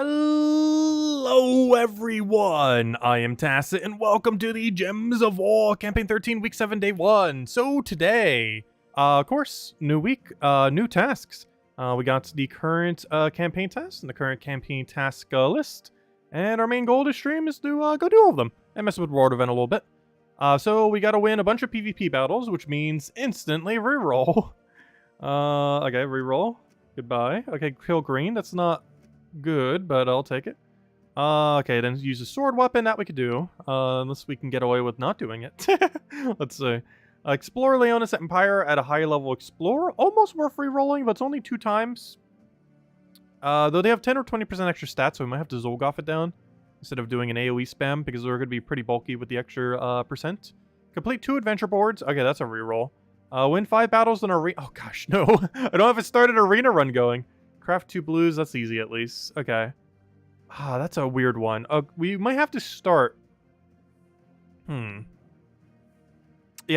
Hello everyone, I am Tacit and welcome to the Gems of War Campaign 13 Week 7 Day 1. So today, of course, new week, new tasks. We got the current campaign task and the current campaign task list. And our main goal this stream is to go do all of them and mess with World Event a little bit. So we gotta win a bunch of PvP battles, which means instantly reroll. Okay, reroll. Goodbye. Okay, kill green, that's not good, but I'll take it. Okay, then use a sword weapon. That we could do. Unless we can get away with not doing it. Let's see. Explore Leonis Empire at a high level explorer. Almost worth re-rolling, but it's only 2 times. Though they have 10 or 20% extra stats, so we might have to Zolgoth it down instead of doing an AoE spam because they're going to be pretty bulky with the extra percent. Complete 2 adventure boards. Okay, that's a re-roll. Win 5 battles in arena. Oh gosh, no. I don't have a started arena run going. Craft 2 blues, that's easy at least. Okay. That's a weird one. We might have to start. Yeah,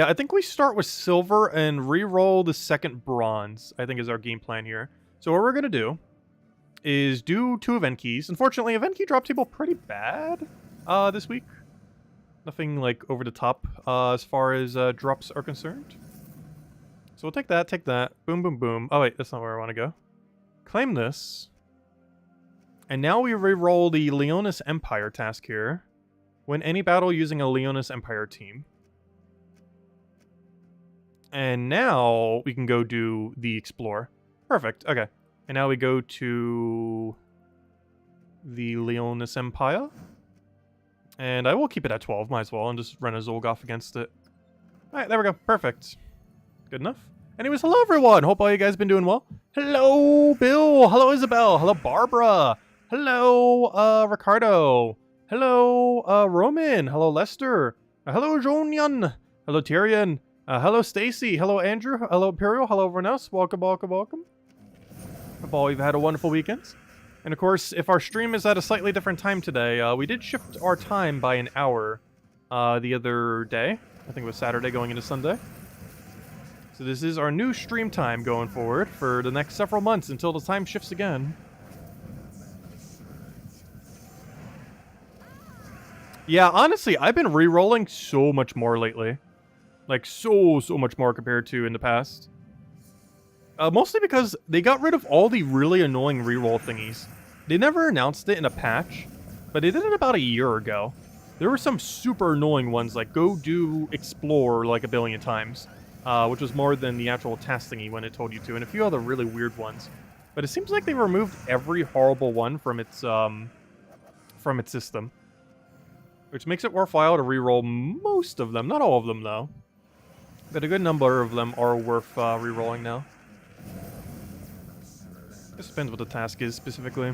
I think we start with silver and re-roll the second bronze, I think is our game plan here. So what we're going to do is do 2 event keys. Unfortunately, event key drop table pretty bad this week. Nothing like over the top as far as drops are concerned. So we'll take that. Boom, boom, boom. Oh wait, that's not where I want to go. Claim this. And now we re-roll the Leonis Empire task here. Win any battle using a Leonis Empire team. And now we can go do the Explore. Perfect, okay. And now we go to the Leonis Empire. And I will keep it at 12, might as well, and just run a Zolgoth against it. Alright, there we go, perfect. Good enough. Anyways, hello everyone! Hope all you guys been doing well. Hello, Bill! Hello, Isabel! Hello, Barbara! Hello, Ricardo! Hello, Roman! Hello, Lester! Hello, Jonian! Hello, Tyrion! Hello, Stacy! Hello, Andrew! Hello, Imperial! Hello, everyone else! Welcome, welcome, welcome! Hope all you've had a wonderful weekend. And of course, if our stream is at a slightly different time today, we did shift our time by an hour the other day. I think it was Saturday going into Sunday. So this is our new stream time going forward for the next several months until the time shifts again. Yeah, honestly, I've been re-rolling so much more lately. Like, so much more compared to in the past. Mostly because they got rid of all the really annoying re-roll thingies. They never announced it in a patch, but they did it about a year ago. There were some super annoying ones, like go do Explore like a billion times. Which was more than the actual task thingy when it told you to, and a few other really weird ones. But it seems like they removed every horrible one from its system. Which makes it worthwhile to reroll most of them. Not all of them, though. But a good number of them are worth rerolling now. This depends what the task is, specifically.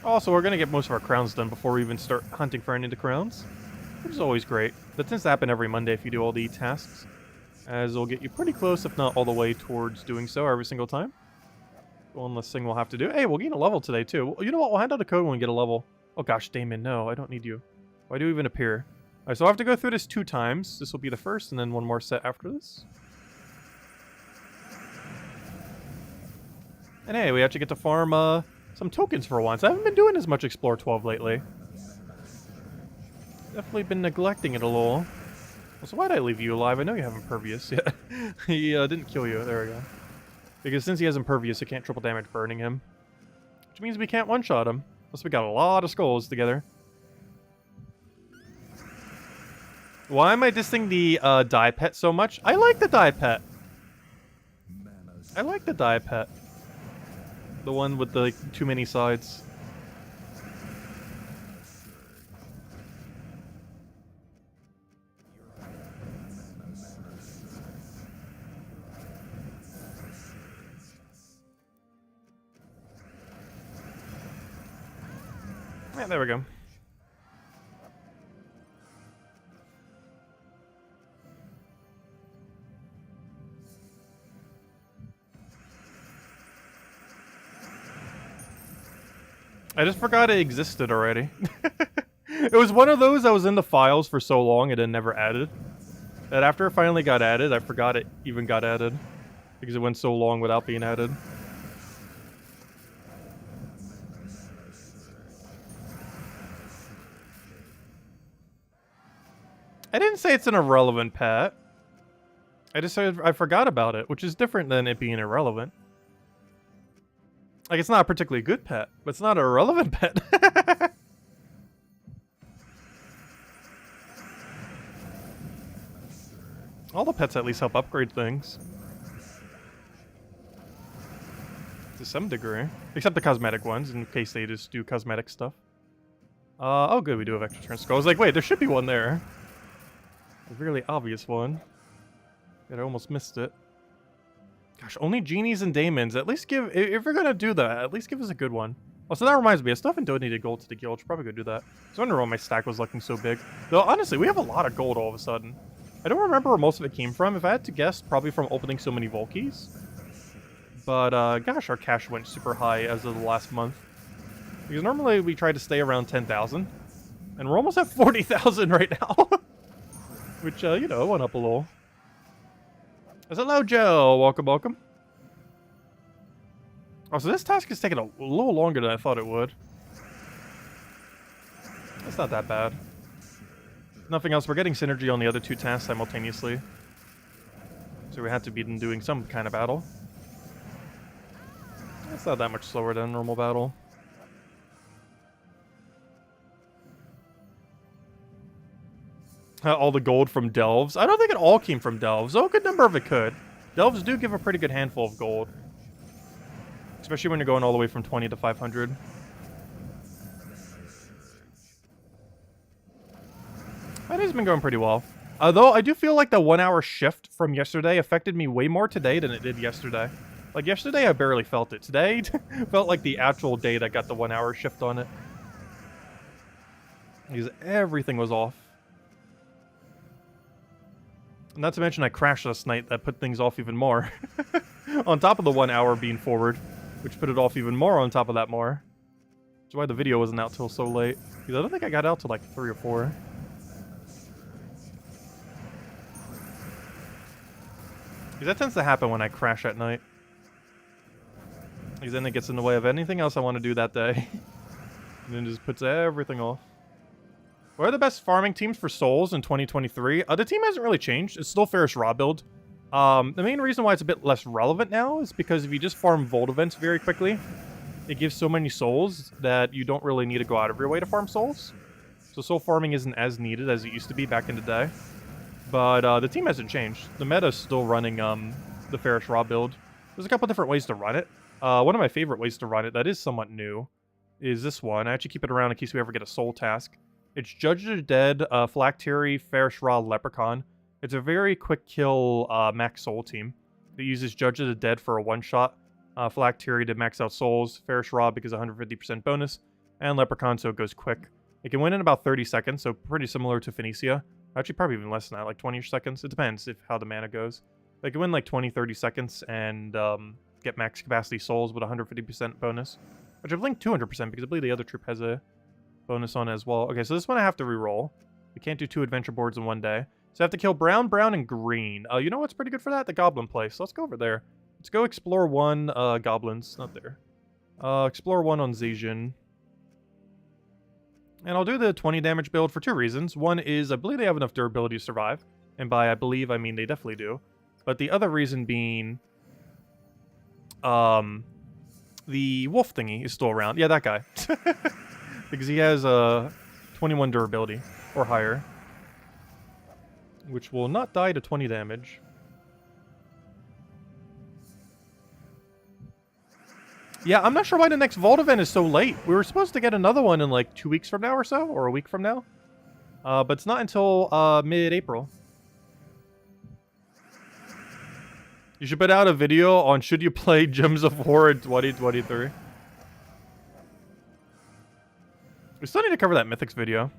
Also, we're going to get most of our crowns done before we even start hunting for any of the crowns. Which is always great. That tends to happen every Monday if you do all the tasks. As it'll get you pretty close, if not all the way towards doing so every single time. One less thing we'll have to do. Hey, we'll gain a level today, too. Well, you know what? We'll hand out a code when we get a level. Oh gosh, Damon, no. I don't need you. Why do you even appear? Alright, so I'll have to go through this 2 times. This will be the first, and then one more set after this. And hey, we actually get to farm some tokens for once. I haven't been doing as much Explore 12 lately. Definitely been neglecting it a little. So why'd I leave you alive? I know you have Impervious. Yeah, he didn't kill you. There we go. Because since he has Impervious, I can't triple damage burning him. Which means we can't one-shot him. Unless we got a lot of skulls together. Why am I dissing the die pet so much? I like the die pet. I like the die pet. The one with the too many sides. Yeah, there we go. I just forgot it existed already. It was one of those that was in the files for so long it had never added. That after it finally got added, I forgot it even got added. Because it went so long without being added. I didn't say it's an irrelevant pet. I just said I forgot about it, which is different than it being irrelevant. Like, it's not a particularly good pet, but it's not an irrelevant pet. All the pets at least help upgrade things. To some degree. Except the cosmetic ones, in case they just do cosmetic stuff. Oh good, we do have extra turn skull. I was like, wait, there should be one there. A really obvious one. Yet I almost missed it. Gosh, only genies and daemons. At least give, if you're gonna do that, at least give us a good one. Oh, so that reminds me, I still haven't donated gold to the guild. Should probably go do that. I was wondering why my stack was looking so big. Though, honestly, we have a lot of gold all of a sudden. I don't remember where most of it came from. If I had to guess, probably from opening so many Volkies. But, gosh, our cash went super high as of the last month. Because normally we try to stay around 10,000. And we're almost at 40,000 right now. Which, you know, went up a little. Hello, Joe. Welcome, welcome. Oh, so this task is taking a little longer than I thought it would. That's not that bad. Nothing else. We're getting synergy on the other two tasks simultaneously. So we had to be doing some kind of battle. It's not that much slower than a normal battle. All the gold from delves. I don't think it all came from delves, though a good number of it could. Delves do give a pretty good handful of gold. Especially when you're going all the way from 20 to 500. That has been going pretty well. Though I do feel like the 1 hour shift from yesterday affected me way more today than it did yesterday. Like yesterday I barely felt it. Today felt like the actual day that got the 1 hour shift on it. Because everything was off. Not to mention I crashed last night, that put things off even more. On top of the 1 hour being forward, which put it off even more on top of that more. That's why the video wasn't out till so late. Because I don't think I got out till like 3 or 4. Because that tends to happen when I crash at night. Because then it gets in the way of anything else I want to do that day. And then just puts everything off. What are the best farming teams for souls in 2023? The team hasn't really changed. It's still Ferris Raw build. The main reason why it's a bit less relevant now is because if you just farm Vault events very quickly, it gives so many souls that you don't really need to go out of your way to farm souls. So soul farming isn't as needed as it used to be back in the day. But the team hasn't changed. The meta is still running the Ferris Raw build. There's a couple different ways to run it. One of my favorite ways to run it that is somewhat new is this one. I actually keep it around in case we ever get a soul task. It's Judge of the Dead, Phylactery, Ferris Raw, Leprechaun. It's a very quick kill max soul team. It uses Judge of the Dead for a one-shot, Phylactery to max out souls, Ferris Raw because 150% bonus, and Leprechaun so it goes quick. It can win in about 30 seconds, so pretty similar to Phoenicia. Actually, probably even less than that, like 20 seconds. It depends how the mana goes. They can win like 20, 30 seconds and get max capacity souls with 150% bonus. Which I've linked 200% because I believe the other troop has a bonus on it as well. Okay, so this one I have to reroll. We can't do 2 adventure boards in one day. So I have to kill brown, brown, and green. You know what's pretty good for that? The goblin place. Let's go over there. Let's go explore 1 goblins. Not there. Explore 1 on Zacian. And I'll do the 20 damage build for 2 reasons. One is I believe they have enough durability to survive. And by I believe, I mean they definitely do. But the other reason being... the wolf thingy is still around. Yeah, that guy. Because he has 21 durability or higher. Which will not die to 20 damage. Yeah, I'm not sure why the next Vault event is so late. We were supposed to get another one in like 2 weeks from now or so, or a week from now. But it's not until mid-April. You should put out a video on should you play Gems of War in 2023. We still need to cover that Mythics video.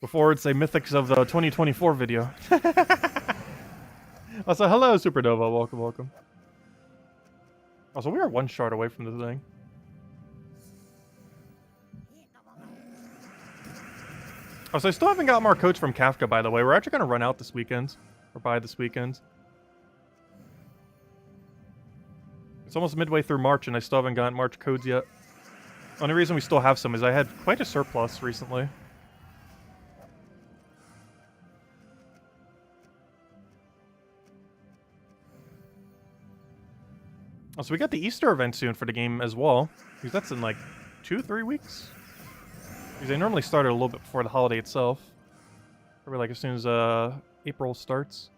Before it's a Mythics of the 2024 video. Also, hello, Supernova. Welcome, welcome. Also, we are 1 shard away from the thing. Also, I still haven't got more codes from Kafka, by the way. We're actually going to run out this weekend. Or by this weekend. It's almost midway through March, and I still haven't gotten March codes yet. Only reason we still have some is I had quite a surplus recently. Oh, so we got the Easter event soon for the game as well. Because that's in like 2-3 weeks. Because they normally start a little bit before the holiday itself. Probably like as soon as April starts.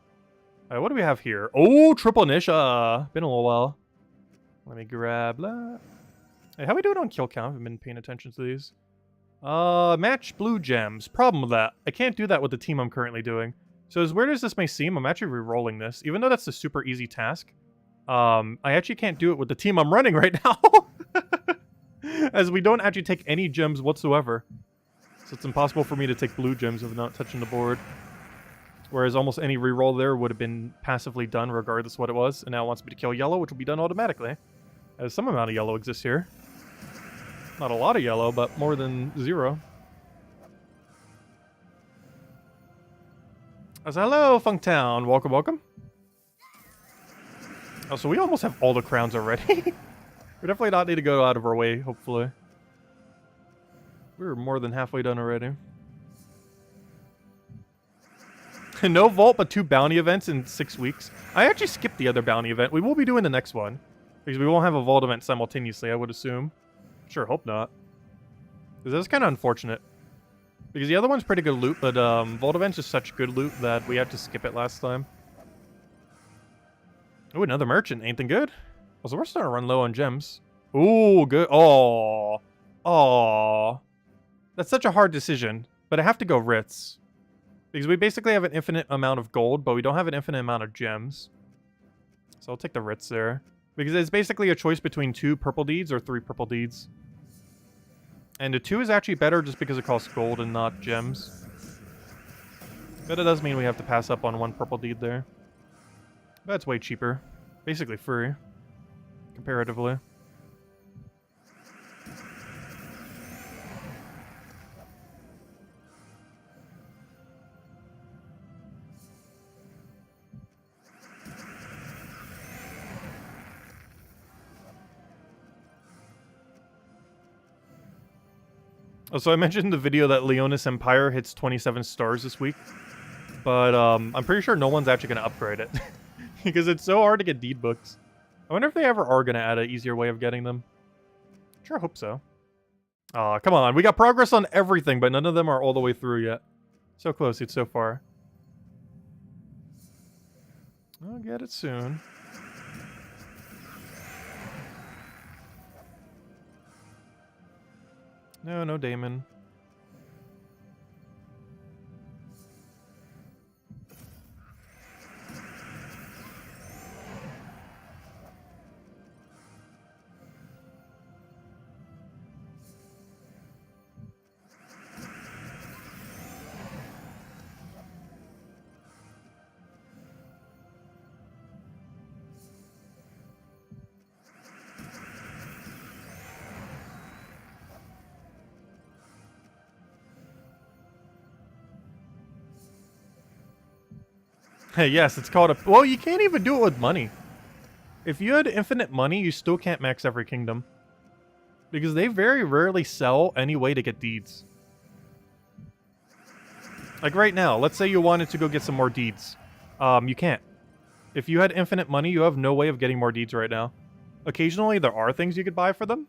Alright, what do we have here? Oh, triple Nisha! Been a little while. Let me grab that. Hey, how we doing on kill count? I've been paying attention to these. Match blue gems. Problem with that, I can't do that with the team I'm currently doing. So as weird as this may seem, I'm actually re-rolling this. Even though that's a super easy task, I actually can't do it with the team I'm running right now. As we don't actually take any gems whatsoever. So it's impossible for me to take blue gems without touching the board. Whereas almost any reroll there would have been passively done regardless of what it was. And now it wants me to kill yellow, which will be done automatically. As some amount of yellow exists here. Not a lot of yellow, but more than 0. As hello, Funktown. Welcome, welcome. Oh, so we almost have all the crowns already. We definitely not need to go out of our way, hopefully. We're more than halfway done already. No vault, but 2 bounty events in 6 weeks. I actually skipped the other bounty event. We will be doing the next one. Because we won't have a vault event simultaneously, I would assume. Sure, hope not. Because that's kind of unfortunate. Because the other one's pretty good loot, but vault event's just such good loot that we had to skip it last time. Oh, another merchant. Anything good? Oh, so we're starting to run low on gems. Ooh, good. Oh. Oh. That's such a hard decision. But I have to go Ritz. Because we basically have an infinite amount of gold, but we don't have an infinite amount of gems. So I'll take the Ritz there. Because it's basically a choice between 2 purple deeds or 3 purple deeds. And the 2 is actually better just because it costs gold and not gems. But it does mean we have to pass up on 1 purple deed there. That's way cheaper. Basically free. Comparatively. Oh, so I mentioned in the video that Leonis Empire hits 27 stars this week. But I'm pretty sure no one's actually going to upgrade it. Because it's so hard to get deed books. I wonder if they ever are going to add an easier way of getting them. Sure hope so. Aw, come on. We got progress on everything, but none of them are all the way through yet. So close, it's so far. I'll get it soon. No, no Damon. Hey, yes, it's called a... Well, you can't even do it with money. If you had infinite money, you still can't max every kingdom. Because they very rarely sell any way to get deeds. Like right now, let's say you wanted to go get some more deeds. You can't. If you had infinite money, you have no way of getting more deeds right now. Occasionally, there are things you could buy for them.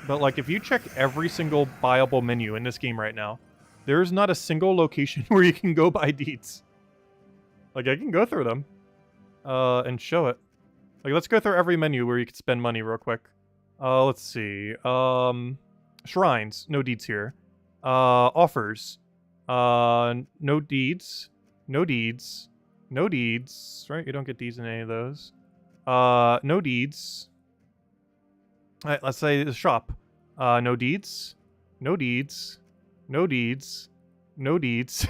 But like, if you check every single buyable menu in this game right now, there's not a single location where you can go buy deeds. Like, I can go through them. And show it. Like, let's go through every menu where you can spend money real quick. Let's see. Shrines. No deeds here. Offers. No deeds. No deeds. No deeds. Right? You don't get deeds in any of those. No deeds. Alright, let's say the shop. No deeds. No deeds. No deeds. No deeds.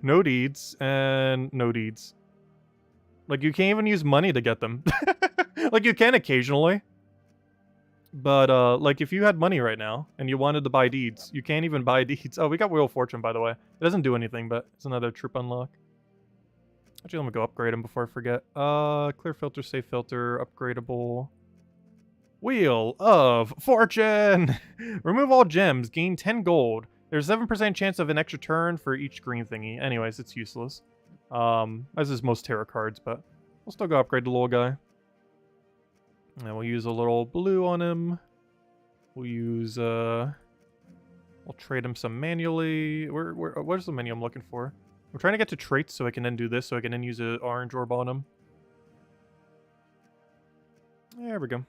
No deeds. And no deeds. Like, you can't even use money to get them. Like, you can occasionally. But, like, if you had money right now, and you wanted to buy deeds, you can't even buy deeds. Oh, we got Wheel of Fortune, by the way. It doesn't do anything, but it's another troop unlock. Actually, let me go upgrade them before I forget. Clear filter, safe filter, upgradable. Wheel of Fortune! Remove all gems, gain 10 gold. There's a 7% chance of an extra turn for each green thingy. Anyways, it's useless. As is most tarot cards, but we'll still go upgrade the little guy. And we'll use a little blue on him. We'll use, we'll trade him some manually. Where's the menu I'm looking for? We're trying to get to traits so I can then do this, so I can then use an orange orb on him. There we go.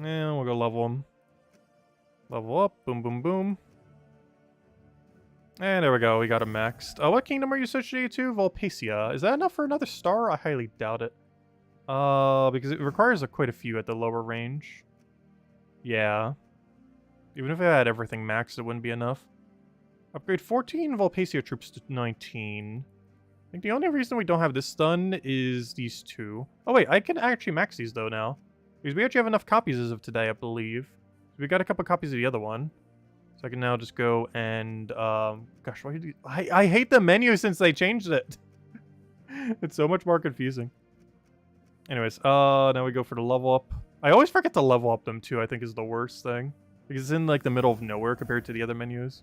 And we'll go level him. Level up. Boom, boom, boom. And there we go. We got him maxed. What kingdom are you associated to? Volpacia. Is that enough for another star? I highly doubt it. Because it requires quite a few at the lower range. Yeah. Even if I had everything maxed, it wouldn't be enough. Upgrade 14 Volpacia troops to 19. I think the only reason we don't have this done is these two. Oh wait, I can actually max these though now. Because we actually have enough copies as of today, I believe. So we got a couple copies of the other one. So I can now just go and, gosh, why do I hate the menu since they changed it. It's so much more confusing. Anyways, now we go for the level up. I always forget to level up them too, I think is the worst thing. Because it's in like the middle of nowhere compared to the other menus.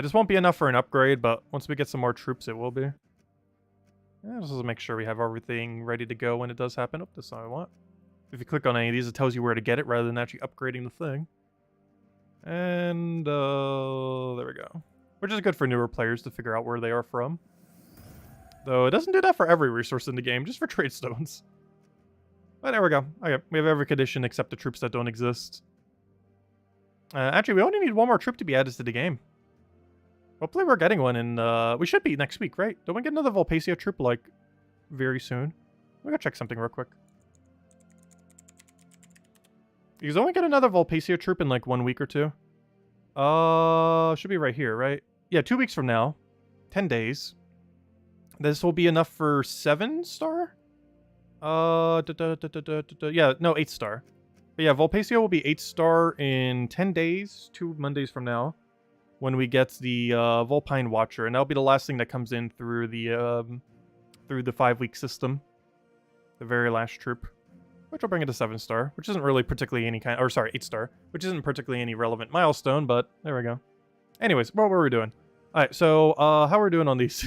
This won't be enough for an upgrade, but once we get some more troops, it will be. Yeah, just to make sure we have everything ready to go when it does happen. Oh, that's not what I want. If you click on any of these, it tells you where to get it rather than actually upgrading the thing. And, there we go. Which is good for newer players to figure out where they are from. Though it doesn't do that for every resource in the game, just for trade stones. But there we go. Okay, we have every condition except the troops that don't exist. Actually, we only need one more troop to be added to the game. Hopefully we're getting one in, we should be next week, right? Don't we get another Volpacia troop, like, very soon? We gotta check something real quick. You only get another Volpacia troop in, like, 1 week or two. Should be right here, right? Yeah, 2 weeks from now. 10 days. This will be enough for 7-star? Yeah, no, 8-star. But yeah, Volpacia will be 8-star in 10 days, 2 Mondays from now. When we get the Vulpine Watcher, and that'll be the last thing that comes in through the 5-week system, the very last troop, which will bring it to 7-star, which isn't really particularly any kind, or sorry, 8-star, which isn't particularly any relevant milestone, but there we go. Anyways, what were we doing? All right, so how are we doing on these?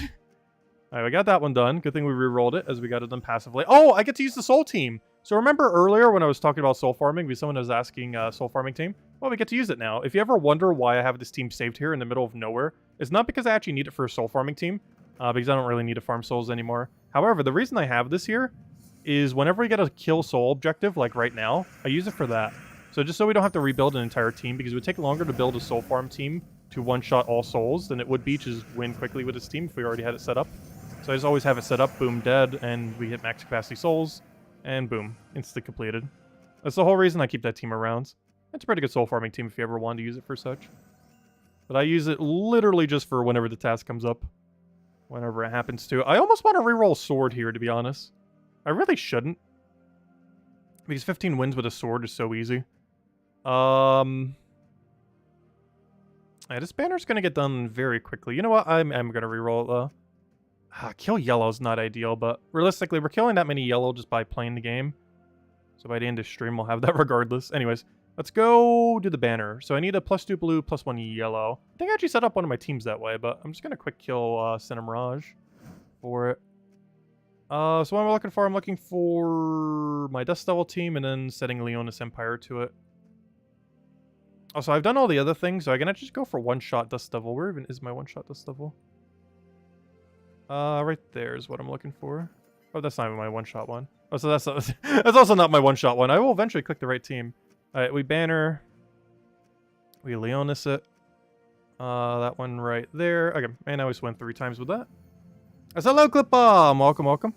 All right, we got that one done. Good thing we re-rolled it as we got it done passively. Oh, I get to use the soul team. So remember earlier when I was talking about soul farming, because someone was asking soul farming team? Well, we get to use it now. If you ever wonder why I have this team saved here in the middle of nowhere, it's not because I actually need it for a soul farming team, because I don't really need to farm souls anymore. However, the reason I have this here is whenever we get a kill soul objective, like right now, I use it for that. So just so we don't have to rebuild an entire team, because it would take longer to build a soul farm team to one-shot all souls than it would be to just win quickly with this team if we already had it set up. So I just always have it set up, boom, dead, and we hit max capacity souls. And boom, instant completed. That's the whole reason I keep that team around. It's a pretty good soul farming team if you ever wanted to use it for such. But I use it literally just for whenever the task comes up. Whenever it happens to. I almost want to reroll sword here, to be honest. I really shouldn't. Because 15 wins with a sword is so easy. Yeah, this banner's going to get done very quickly. You know what? I'm going to reroll it, though. Kill yellow is not ideal, but realistically, we're killing that many yellow just by playing the game. So by the end of stream, we'll have that regardless. Anyways, let's go do the banner. So I need a +2 blue, +1 yellow. I think I actually set up one of my teams that way, but I'm just going to quick kill Cinemirage for it. So what am I looking for? I'm looking for my Dust Devil team and then setting Leonis Empire to it. Also, I've done all the other things, so I can actually just go for one-shot Dust Devil. Where even is my one-shot Dust Devil? Right there is what I'm looking for. Oh, that's not even my one-shot one. Oh, so that's not, that's also not my one-shot one. I will eventually click the right team. Alright, we banner. We Leonis it. That one right there. Okay, and I always went 3 times with that. As hello, Clip Bomb! Welcome, welcome.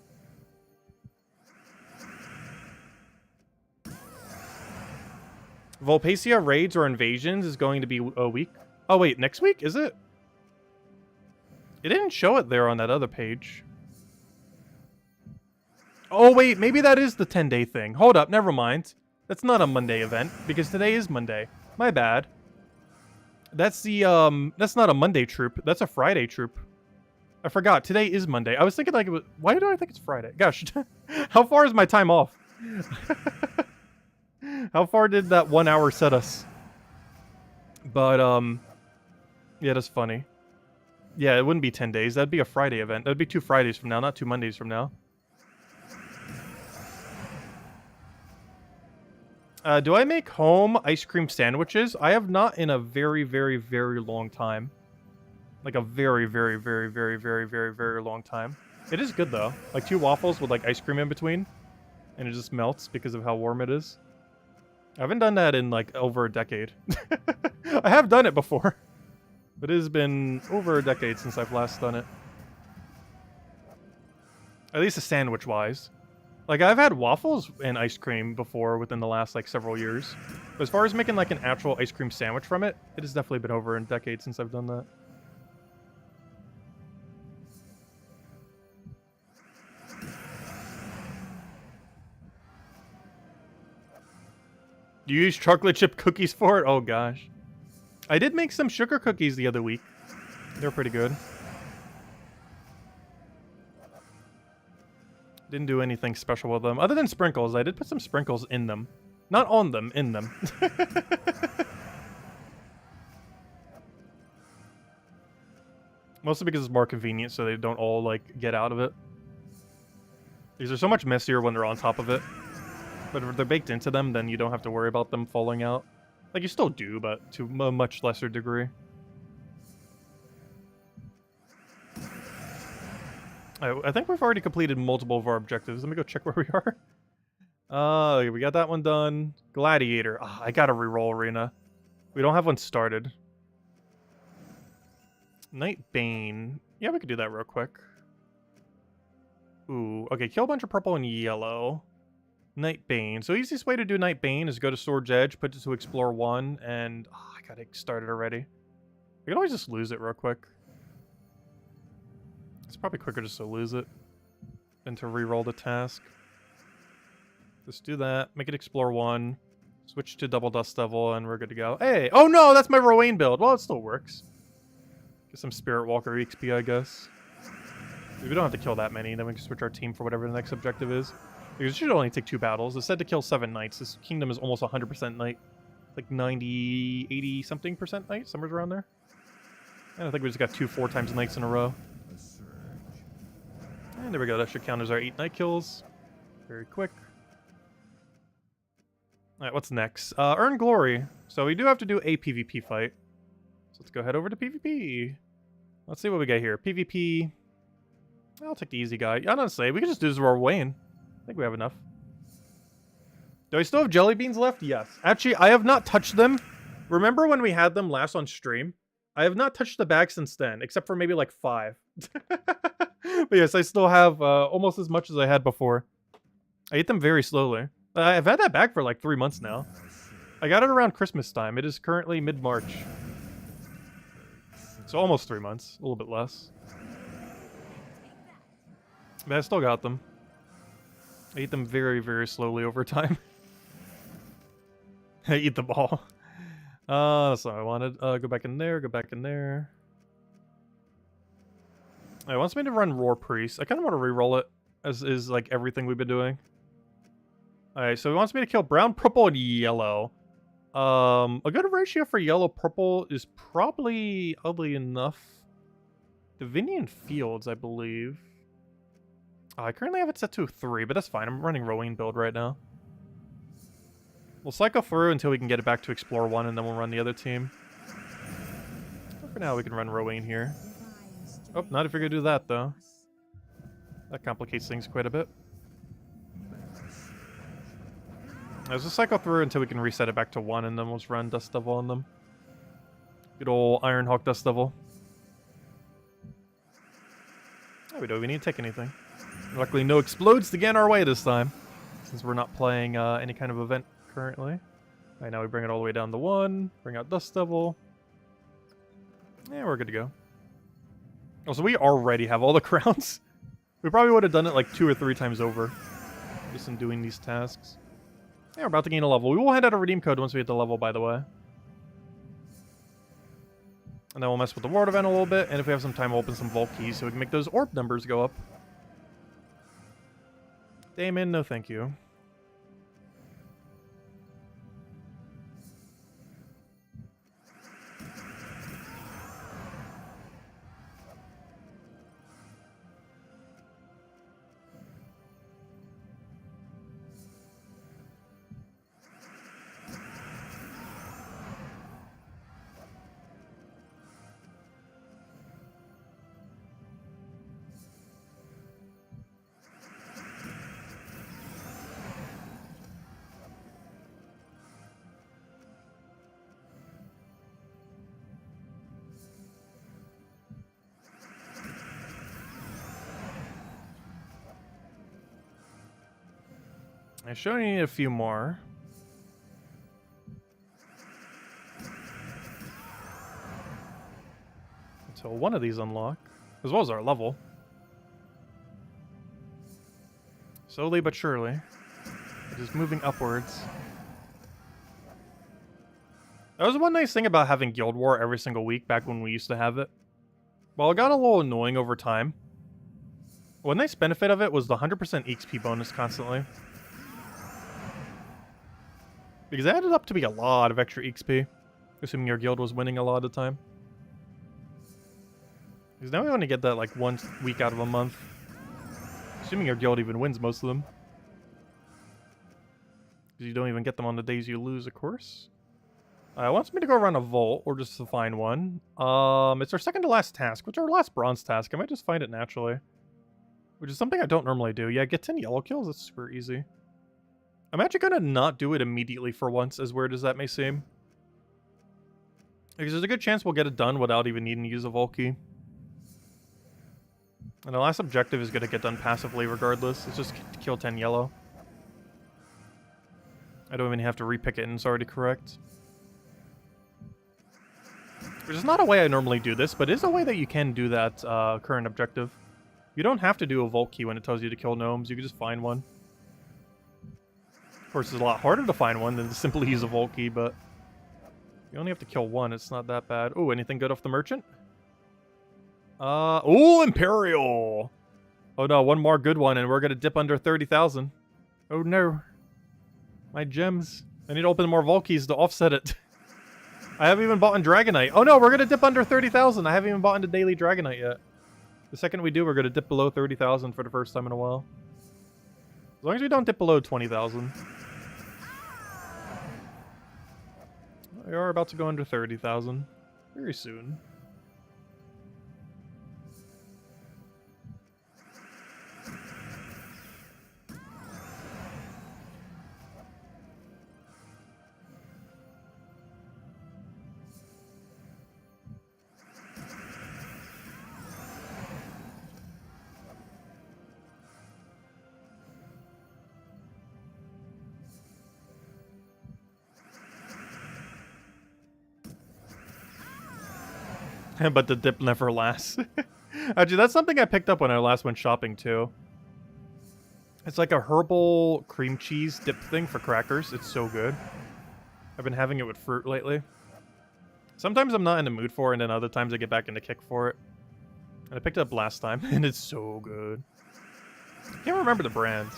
Volpacia raids or invasions is going to be a week. Oh, wait, next week? Is it? It didn't show it there on that other page. Oh, wait, maybe that is the 10-day thing. Hold up, never mind. That's not a Monday event, because today is Monday. My bad. That's the, that's not a Monday troop. That's a Friday troop. I forgot, today is Monday. I was thinking like it was... Why do I think it's Friday? Gosh, how far is my time off? How far did that 1 hour set us? But, yeah, that's funny. Yeah, it wouldn't be 10 days. That'd be a Friday event. That'd be 2 Fridays from now, not 2 Mondays from now. Do I make home ice cream sandwiches? I have not in a very, very, very long time. Like a very, very, very, very, very, very, very long time. It is good though. Like 2 waffles with like ice cream in between. And it just melts because of how warm it is. I haven't done that in like over a decade. I have done it before. But it has been over a decade since I've last done it. At least a sandwich-wise. Like, I've had waffles and ice cream before within the last, like, several years. But as far as making, like, an actual ice cream sandwich from it, it has definitely been over a decade since I've done that. You use chocolate chip cookies for it? Oh, gosh. I did make some sugar cookies the other week. They're pretty good. Didn't do anything special with them. Other than sprinkles, I did put some sprinkles in them. Not on them, in them. Mostly because it's more convenient so they don't all, like, get out of it. These are so much messier when they're on top of it. But if they're baked into them, then you don't have to worry about them falling out. Like, you still do, but to a much lesser degree. I think we've already completed multiple of our objectives. Let me go check where we are. We got that one done. Gladiator. I gotta reroll Arena. We don't have one started. Night Bane. Yeah, we could do that real quick. Ooh, okay, kill a bunch of purple and yellow. Night Bane. So easiest way to do Night Bane is go to Sword's Edge, put it to Explore 1, and... I gotta start it already. I can always just lose it real quick. It's probably quicker just to lose it than to reroll the task. Just do that. Make it Explore 1. Switch to Double Dust Devil, and we're good to go. Hey! Oh no! That's my Rowan build! Well, it still works. Get some Spirit Walker XP, I guess. We don't have to kill that many, then we can switch our team for whatever the next objective is. Because it should only take 2 battles. It's said to kill 7 knights. This kingdom is almost 100% knight. Like 90, 80 something percent knight, somewhere around there. And I think we just got 2 4 times knights in a row. And there we go, that should count as our 8 knight kills. Very quick. Alright, what's next? Earn glory. So we do have to do a PvP fight. So let's go head over to PvP. Let's see what we get here. PvP. I'll take the easy guy. Honestly, we can just do this with our Wayne. I think we have enough. Do I still have jelly beans left? Yes. Actually, I have not touched them. Remember when we had them last on stream? I have not touched the bag since then, except for maybe like 5. But yes, I still have almost as much as I had before. I eat them very slowly. I've had that bag for like 3 months now. I got it around Christmas time. It is currently mid-March. So almost 3 months. A little bit less. But I still got them. I eat them very, very slowly over time. I eat them all. That's not what I wanted. Go back in there, go back in there. It wants me to run Roar Priest. I kind of want to re-roll it, as is like everything we've been doing. Alright, so it wants me to kill brown, purple, and yellow. A good ratio for yellow-purple is probably, oddly enough, Divinian Fields, I believe. I currently have it set to 3, but that's fine. I'm running Rowan build right now. We'll cycle through until we can get it back to Explore 1, and then we'll run the other team. But for now, we can run Rowan here. Oh, not if you're gonna do that, though. That complicates things quite a bit. Let's just cycle through until we can reset it back to 1, and then we'll just run Dust Devil on them. Good old Ironhawk Dust Devil. There we go, we didn't take anything. Luckily, no explodes to get in our way this time, since we're not playing any kind of event currently. Alright, now we bring it all the way down to 1, bring out Dust Devil. Yeah, we're good to go. Also, we already have all the crowns. We probably would have done it like 2 or 3 times over, just in doing these tasks. Yeah, we're about to gain a level. We will hand out a redeem code once we hit the level, by the way. And then we'll mess with the ward event a little bit, and if we have some time, we'll open some vault keys so we can make those orb numbers go up. Damon, no thank you. I sure need a few more. Until one of these unlock, as well as our level. Slowly but surely. Just moving upwards. That was one nice thing about having Guild War every single week back when we used to have it. Well, it got a little annoying over time. One nice benefit of it was the 100% XP bonus constantly. Because it added up to be a lot of extra XP. Assuming your guild was winning a lot of the time. Because now we only get that like 1 week out of a month. Assuming your guild even wins most of them. Because you don't even get them on the days you lose, of course. It wants me to go around a vault, or just to find one. It's our second to last task, which is our last bronze task. I might just find it naturally. Which is something I don't normally do. Yeah, get 10 yellow kills, that's super easy. I'm actually gonna not do it immediately for once, as weird as that may seem. Because there's a good chance we'll get it done without even needing to use a vault key. And the last objective is gonna get done passively regardless. It's just to kill 10 yellow. I don't even have to repick it and it's already correct. Which is not a way I normally do this, but it is a way that you can do that current objective. You don't have to do a vault key when it tells you to kill gnomes. You can just find one. Of course, it's a lot harder to find one than to simply use a vault key, but you only have to kill one. It's not that bad. Oh, anything good off the merchant? Oh, Imperial! Oh no, one more good one and we're gonna dip under 30,000. Oh no. My gems. I need to open more vault keys to offset it. I haven't even bought in Dragonite. Oh no, we're gonna dip under 30,000. I haven't even bought into daily Dragonite yet. The second we do, we're gonna dip below 30,000 for the first time in a while. As long as we don't dip below 20,000. We are about to go under 30,000. Very soon. But the dip never lasts. Actually, that's something I picked up when I last went shopping, too. It's like a herbal cream cheese dip thing for crackers. It's so good. I've been having it with fruit lately. Sometimes I'm not in the mood for it, and then other times I get back in the kick for it. And I picked it up last time, and it's so good. I can't remember the brand.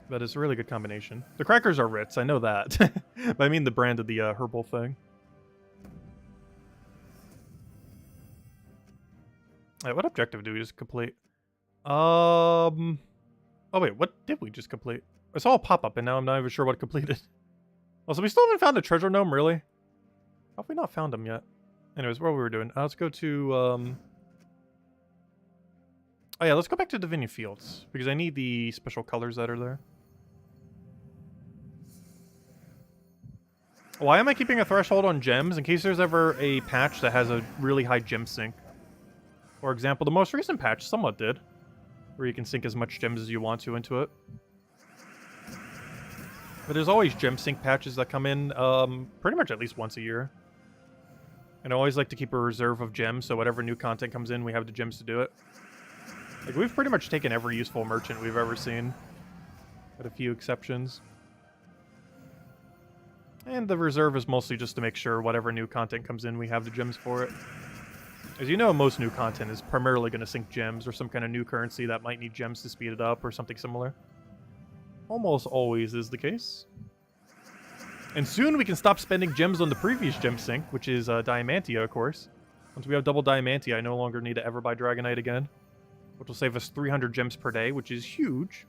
But it's a really good combination. The crackers are Ritz, I know that. But I mean the brand of the herbal thing. Alright, what objective do we just complete? Oh wait, what did we just complete? I saw a pop-up and now I'm not even sure what completed. Also, we still haven't found a treasure gnome, really? How have we not found them yet? Anyways, what were we doing? Let's go to, oh yeah, let's go back to Divinia Fields. Because I need the special colors that are there. Why am I keeping a threshold on gems? In case there's ever a patch that has a really high gem sink. For example, the most recent patch somewhat did. Where you can sink as much gems as you want to into it. But there's always gem sink patches that come in pretty much at least once a year. And I always like to keep a reserve of gems, so whatever new content comes in, we have the gems to do it. Like, we've pretty much taken every useful merchant we've ever seen. With a few exceptions. And the reserve is mostly just to make sure whatever new content comes in, we have the gems for it. As you know, most new content is primarily going to sink gems, or some kind of new currency that might need gems to speed it up, or something similar. Almost always is the case. And soon we can stop spending gems on the previous gem sink, which is Diamantia, of course. Once we have double Diamantia, I no longer need to ever buy Dragonite again. Which will save us 300 gems per day, which is huge.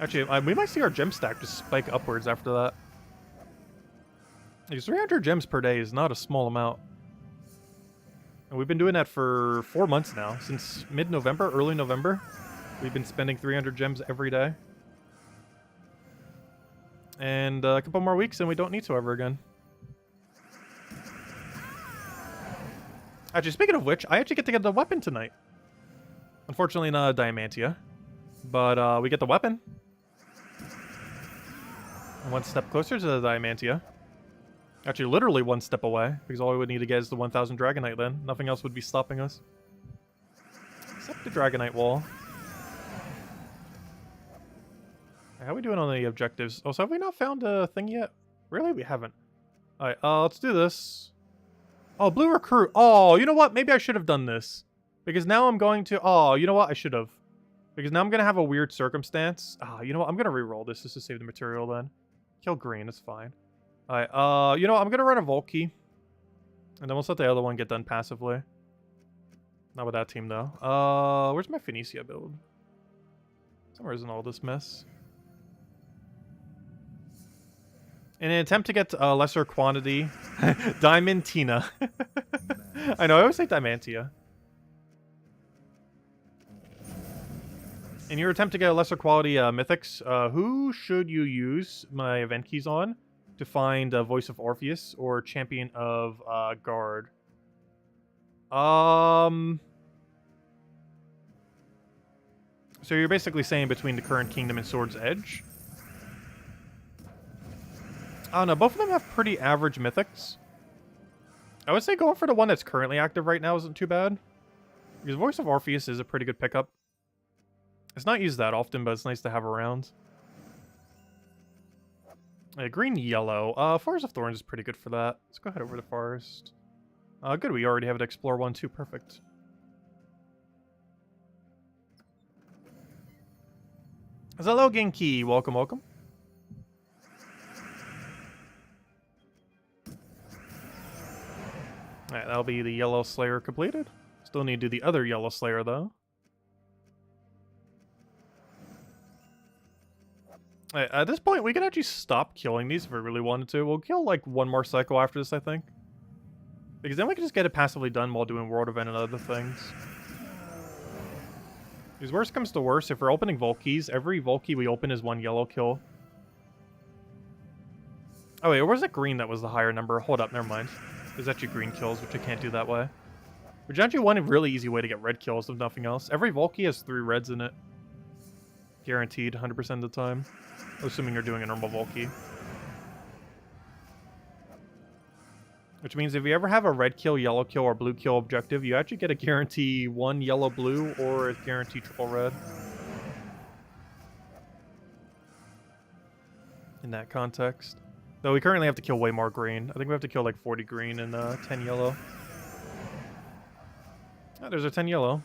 Actually, we might see our gem stack just spike upwards after that. Because 300 gems per day is not a small amount. And we've been doing that for 4 months now. Since mid-November, early November. We've been spending 300 gems every day. And a couple more weeks and we don't need to ever again. Actually, speaking of which, I actually get to get the weapon tonight. Unfortunately, not a Diamantia. But we get the weapon. One step closer to the Diamantia. Actually, literally one step away, because all we would need to get is the 1000 Dragonite then. Nothing else would be stopping us. Except the Dragonite wall. How are we doing on the objectives? Oh, so have we not found a thing yet? Really? We haven't. Alright, let's do this. Oh, blue recruit. Oh, you know what? Maybe I should have done this. Because now I'm going to... Oh, you know what? I should have. Because now I'm going to have a weird circumstance. You know what? I'm going to re-roll this just to save the material then. Kill green, it's fine. Alright, you know what? I'm going to run a Volt Key. And then we'll let the other one get done passively. Not with that team, though. Where's my Phoenicia build? Somewhere's in all this mess. In an attempt to get a lesser quantity... Diamantina. I know, I always say Diamantia. In your attempt to get a lesser quality mythics, who should you use my event keys on to find Voice of Orpheus or Champion of Guard? So you're basically saying between the current Kingdom and Sword's Edge? I don't know, both of them have pretty average mythics. I would say going for the one that's currently active right now isn't too bad. Because Voice of Orpheus is a pretty good pickup. It's not used that often, but it's nice to have around. Green, yellow. Forest of Thorns is pretty good for that. Let's go ahead over to Forest. Good, we already have an Explore 1 too. Perfect. Hello, Genki. Welcome, welcome. Alright, that'll be the Yellow Slayer completed. Still need to do the other Yellow Slayer, though. At this point, we can actually stop killing these if we really wanted to. We'll kill, like, one more cycle after this, I think. Because then we can just get it passively done while doing World Event and other things. Because worst comes to worst, if we're opening Volt Keys, every Volt Key we open is one yellow kill. Oh wait, or was it green that was the higher number? Hold up, never mind. There's actually green kills, which I can't do that way. Which actually one really easy way to get red kills, if nothing else. Every Volt Key has 3 reds in it. Guaranteed, 100% of the time. Assuming you're doing a normal Volt Key. Which means if you ever have a red kill, yellow kill, or blue kill objective, you actually get a guarantee 1 yellow blue or a guarantee triple red. In that context. Though we currently have to kill way more green. I think we have to kill like 40 green and 10 yellow. Oh, there's a 10 yellow.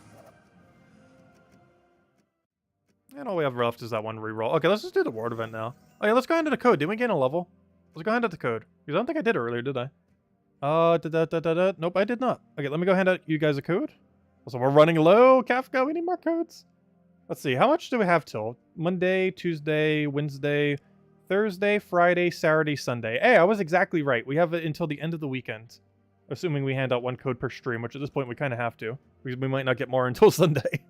And all we have left is that one reroll. Okay, let's just do the World Event now. Oh yeah, let's go into the code. Didn't we gain a level? Let's go into the code. Because I don't think I did it earlier, did I? Nope, I did not. Okay, let me go hand out you guys a code. Also, we're running low, Kafka. We need more codes. Let's see, how much do we have till? Monday, Tuesday, Wednesday, Thursday, Friday, Saturday, Sunday. Hey, I was exactly right. We have it until the end of the weekend. Assuming we hand out 1 code per stream, which at this point we kind of have to. Because we might not get more until Sunday.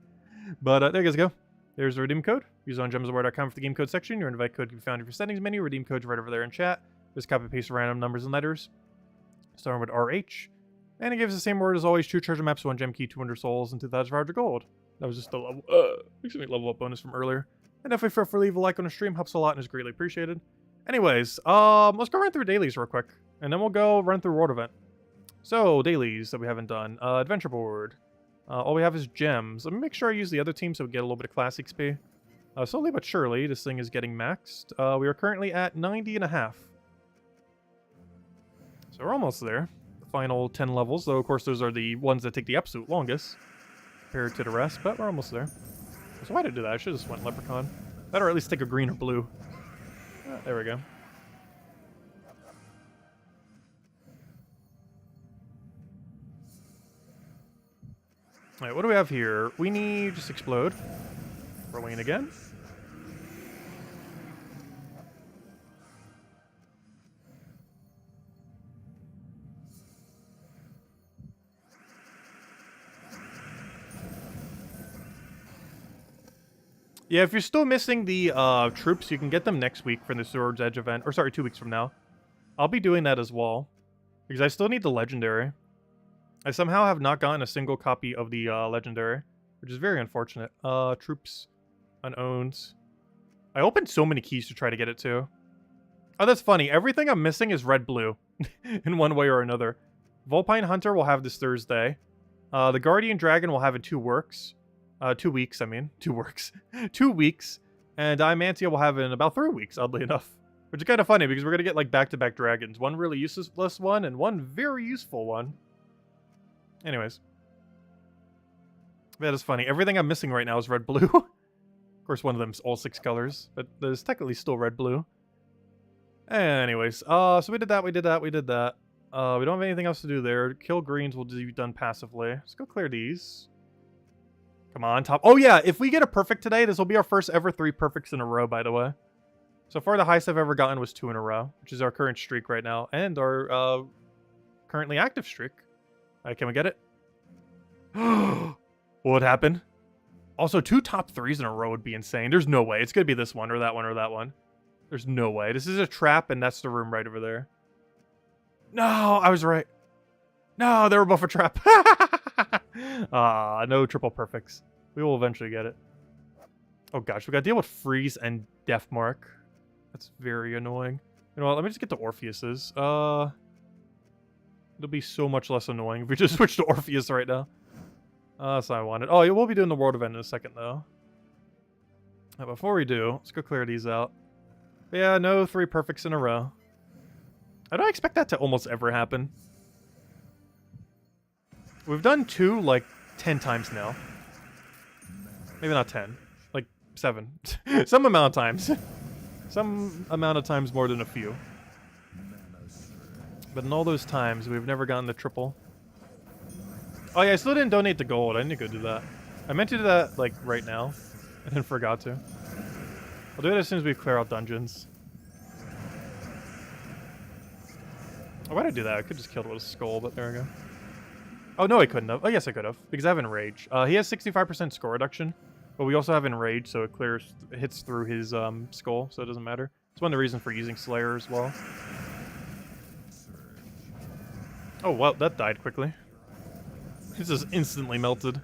But there you guys go. There's the redeem code. Use it on gemsofwar.com for the game code section. Your invite code can be found in your settings menu. Redeem code's right over there in chat. Just copy and paste random numbers and letters. Starting with RH. And it gives the same word as always. 2 treasure maps, 1 gem key, 200 souls, and 2,500 gold. That was just the level up bonus from earlier. And definitely feel free to leave a like on the stream. Helps a lot and is greatly appreciated. Anyways, let's go run through dailies real quick. And then we'll go run through World Event. So, dailies that we haven't done. Adventure board. All we have is gems. Let me make sure I use the other team so we get a little bit of class XP. Slowly but surely, this thing is getting maxed. We are currently at 90.5. So we're almost there. The final 10 levels, though of course those are the ones that take the absolute longest compared to the rest, but we're almost there. So why did I do that? I should have just went Leprechaun. That or at least take a green or blue. There we go. Alright, what do we have here? We need just explode. Rolling again. Yeah, if you're still missing the troops, you can get them next week for the Sword's Edge event. Or sorry, 2 weeks from now. I'll be doing that as well. Because I still need the Legendary. I somehow have not gotten a single copy of the Legendary. Which is very unfortunate. Troops. Unowned. I opened so many keys to try to get it too. Oh, that's funny. Everything I'm missing is red-blue in one way or another. Vulpine Hunter will have this Thursday. The Guardian Dragon will have in 2 works. 2 weeks, I mean. 2 works. 2 weeks. And Diamantia will have in about 3 weeks, oddly enough. Which is kind of funny because we're going to get like back-to-back dragons. One really useless one and one very useful one. Anyways. That is funny. Everything I'm missing right now is red-blue. Of course, one of them's all 6 colors. But there's technically still red-blue. Anyways. So we did that, we did that, we did that. We don't have anything else to do there. Kill greens will be done passively. Let's go clear these. Come on, top. Oh yeah, if we get a perfect today, this will be our first ever 3 perfects in a row, by the way. So far, the highest I've ever gotten was 2 in a row, which is our current streak right now, and our currently active streak. All right, can we get it? What would happen? Also, 2 top 3s in a row would be insane. There's no way. It's going to be this one, or that one, or that one. There's no way. This is a trap, and that's the room right over there. No, I was right. No, they were both a trap. No triple perfects. We will eventually get it. Oh gosh, we gotta deal with Freeze and Deathmark. That's very annoying. You know what, let me just get to Orpheus's. It'll be so much less annoying if we just switch to Orpheus right now. That's what I wanted. Oh, yeah, we'll be doing the world event in a second, though. Before we do, let's go clear these out. But yeah, no 3 perfects in a row. I don't expect that to almost ever happen. We've done 2, like, 10 times now. Maybe not 10. Like, 7. Some amount of times. Some amount of times more than a few. But in all those times, we've never gotten the triple. Oh yeah, I still didn't donate the gold. I need to go do that. I meant to do that, like, right now. And then forgot to. I'll do it as soon as we clear out dungeons. Oh, why'd I do that? I could just kill it with a skull, but there we go. Oh, no, I couldn't have. Oh, yes, I could have. Because I have Enrage. He has 65% score reduction. But we also have Enrage, so it hits through his skull, so it doesn't matter. It's one of the reasons for using Slayer as well. Oh, well, that died quickly. It just instantly melted.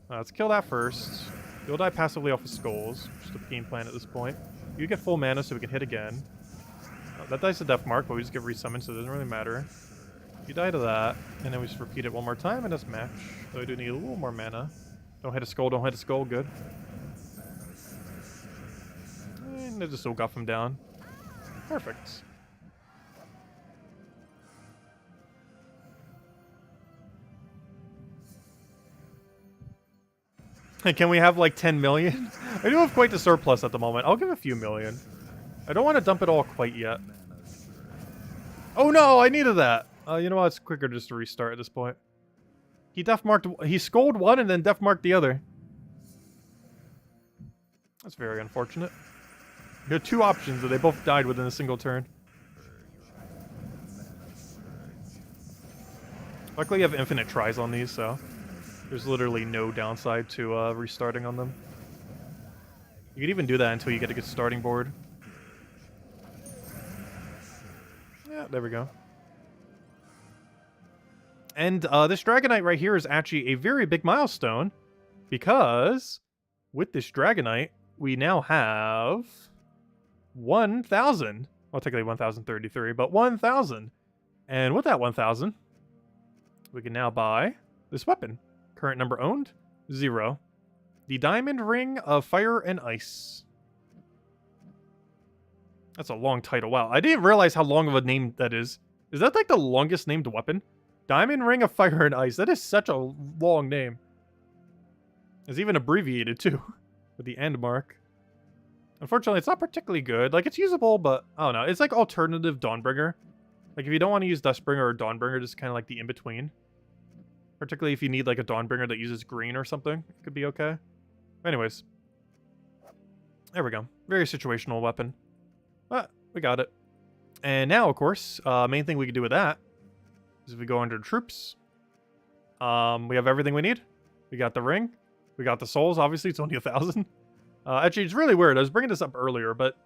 Let's kill that first. You'll die passively off of skulls. Just a game plan at this point. You get full mana, so we can hit again. That dies to Deathmark, but we just get resummoned, so it doesn't really matter. You die to that, and then we just repeat it one more time, and that's match. So we do need a little more mana. Don't hit a skull, don't hit a skull, good. And I just still got him down. Perfect. And can we have like 10 million? I do have quite the surplus at the moment. I'll give a few million. I don't want to dump it all quite yet. Oh no, I needed that. You know what? It's quicker just to restart at this point. He skulled one and then deathmarked the other. That's very unfortunate. You had 2 options and they both died within a single turn. Luckily you have infinite tries on these, so there's literally no downside to restarting on them. You could even do that until you get a good starting board. Yeah, there we go. And this Dragonite right here is actually a very big milestone, because with this Dragonite, we now have 1,000. Well, technically 1,033, but 1,000. And with that 1,000, we can now buy this weapon. Current number owned, 0. The Diamond Ring of Fire and Ice. That's a long title. Wow, I didn't realize how long of a name that is. Is that like the longest named weapon? Diamond Ring of Fire and Ice. That is such a long name. It's even abbreviated too, with the end mark. Unfortunately, it's not particularly good. Like, it's usable, but I don't know. It's like alternative Dawnbringer. Like, if you don't want to use Dustbringer or Dawnbringer, just kind of like the in-between. Particularly if you need like a Dawnbringer that uses green or something. It could be okay. Anyways. There we go. Very situational weapon. But we got it. And now, of course, main thing we can do with that is if we go under troops. We have everything we need. We got the ring. We got the souls. Obviously, it's only 1,000. Actually, it's really weird. I was bringing this up earlier, but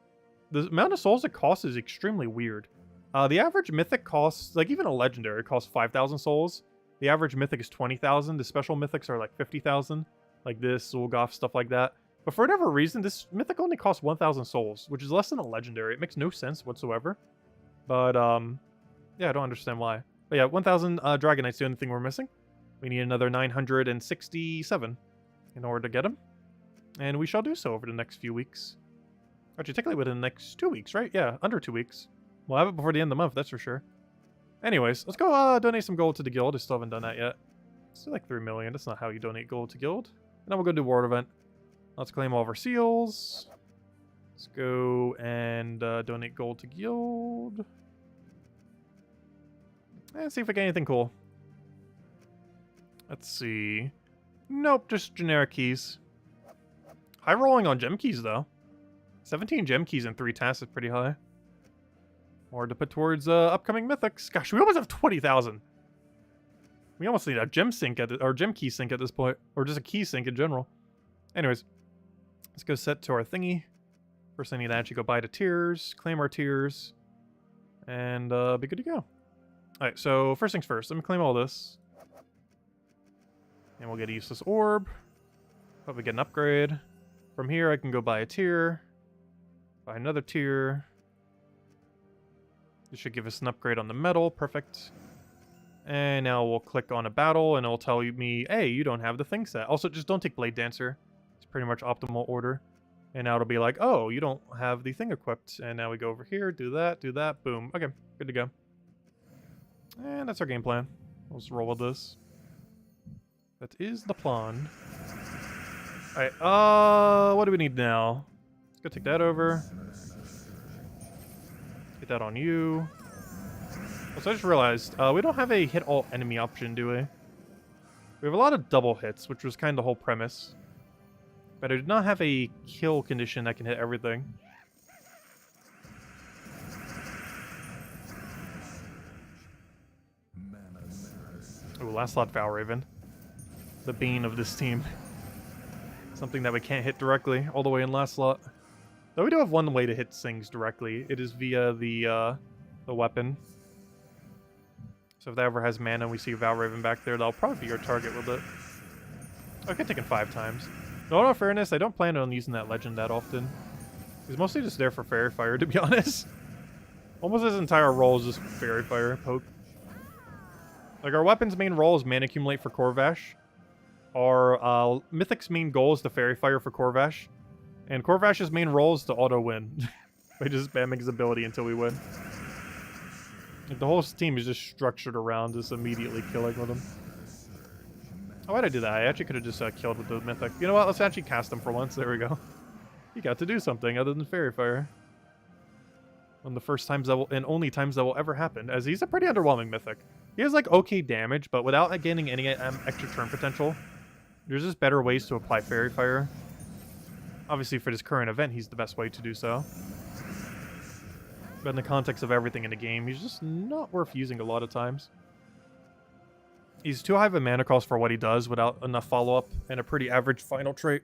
the amount of souls it costs is extremely weird. The average mythic costs, like even a legendary, costs 5,000 souls. The average mythic is 20,000. The special mythics are like 50,000. Like this, Zulgoth, stuff like that. But for whatever reason, this Mythic only costs 1,000 souls, which is less than a legendary. It makes no sense whatsoever. But, yeah, I don't understand why. But yeah, 1,000 Dragonite's the only thing we're missing. We need another 967 in order to get them. And we shall do so over the next few weeks. Actually, technically within the next 2 weeks, right? Yeah, under 2 weeks. We'll have it before the end of the month, that's for sure. Anyways, let's go donate some gold to the guild. I still haven't done that yet. It's like 3 million. That's not how you donate gold to guild. And then we'll go do World Event. Let's claim all of our seals. Let's go and donate gold to guild. And see if we get anything cool. Let's see. Nope, just generic keys. High rolling on gem keys, though. 17 gem keys and 3 tasks is pretty high. More to put towards upcoming mythics. Gosh, we almost have 20,000. We almost need a gem sink or gem key sink at this point, or just a key sink in general. Anyways, let's go set to our thingy. First, I need to actually go buy the tiers, claim our tiers, and be good to go. All right, so first things first. Let me claim all this, and we'll get a useless orb. Probably get an upgrade. From here, I can go buy a tier, buy another tier. This should give us an upgrade on the metal. Perfect. And now we'll click on a battle, and it'll tell me, hey, you don't have the thing set. Also, just don't take Blade Dancer. It's pretty much optimal order. And now it'll be like, oh, you don't have the thing equipped. And now we go over here, do that, boom. Okay, good to go. And that's our game plan. We'll just roll with this. That is the plan. Alright, what do we need now? Let's go take that over. Get that on you. So I just realized, we don't have a hit all enemy option, do we? We have a lot of double hits, which was kind of the whole premise. But I do not have a kill condition that can hit everything. Ooh, last slot Valraven. The bane of this team. Something that we can't hit directly, all the way in last slot. Though we do have one way to hit things directly. It is via the weapon. So if that ever has mana and we see Valraven back there, that'll probably be our target with it. I can take it 5 times. No, in all fairness, I don't plan on using that legend that often. He's mostly just there for Fairy Fire, to be honest. Almost his entire role is just Fairy Fire poke. Like, our weapon's main role is mana accumulate for Corvash. Our Mythic's main goal is to Fairy Fire for Corvash. And Corvash's main role is to auto-win. By just spamming his ability until we win. Like, the whole team is just structured around just immediately killing with him. Oh, why'd I do that? I actually could have just killed with the Mythic. You know what? Let's actually cast him for once. There we go. He got to do something other than Fairy Fire. One of the first times that will, and only times that will ever happen, as he's a pretty underwhelming Mythic. He has, like, okay damage, but without gaining any extra turn potential, there's just better ways to apply Fairy Fire. Obviously, for this current event, he's the best way to do so. But in the context of everything in the game, he's just not worth using a lot of times. He's too high of a mana cost for what he does without enough follow-up and a pretty average final trait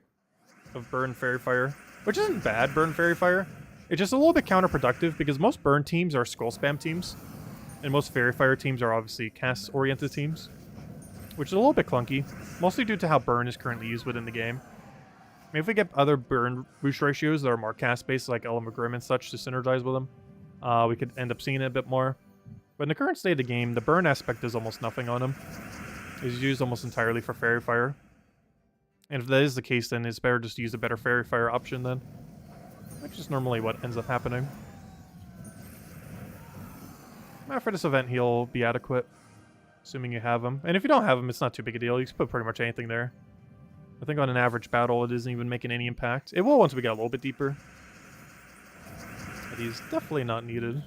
of Burn Fairy Fire. Which isn't bad, Burn Fairy Fire. It's just a little bit counterproductive because most Burn teams are Skull Spam teams. And most Fairy Fire teams are obviously cast-oriented teams. Which is a little bit clunky, mostly due to how Burn is currently used within the game. Maybe if we get other Burn boost ratios that are more cast-based, like Element Grim and such, to synergize with them, we could end up seeing it a bit more. But in the current state of the game, the burn aspect is almost nothing on him. He's used almost entirely for Fairy Fire. And if that is the case, then it's better just to use a better Fairy Fire option then. Which is normally what ends up happening. For this event, he'll be adequate. Assuming you have him. And if you don't have him, it's not too big a deal. You can put pretty much anything there. I think on an average battle, it isn't even making any impact. It will once we get a little bit deeper. But he's definitely not needed.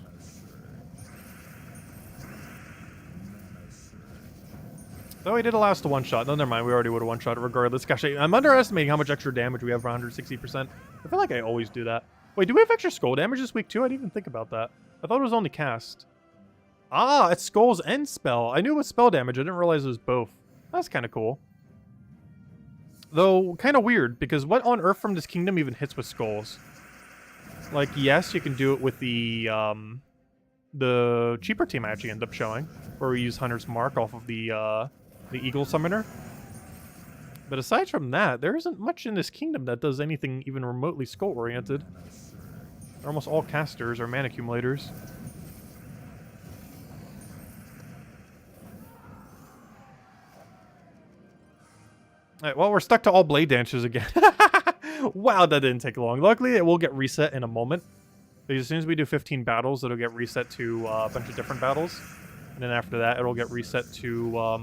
Though he did allow us to one-shot. No, never mind. We already would have one-shot it regardless. Gosh, I'm underestimating how much extra damage we have for 160%. I feel like I always do that. Wait, do we have extra skull damage this week too? I didn't even think about that. I thought it was only cast. Ah, it's skulls and spell. I knew it was spell damage. I didn't realize it was both. That's kind of cool. Though, kind of weird, because what on earth from this kingdom even hits with skulls? Like, yes, you can do it with the cheaper team I actually end up showing, where we use Hunter's Mark off of the Eagle Summoner. But aside from that, there isn't much in this kingdom that does anything even remotely skull-oriented. They're almost all casters or mana accumulators. Alright, well, we're stuck to all blade dancers again. Wow, that didn't take long. Luckily, it will get reset in a moment. Because as soon as we do 15 battles, it'll get reset to a bunch of different battles. And then after that, it'll get reset to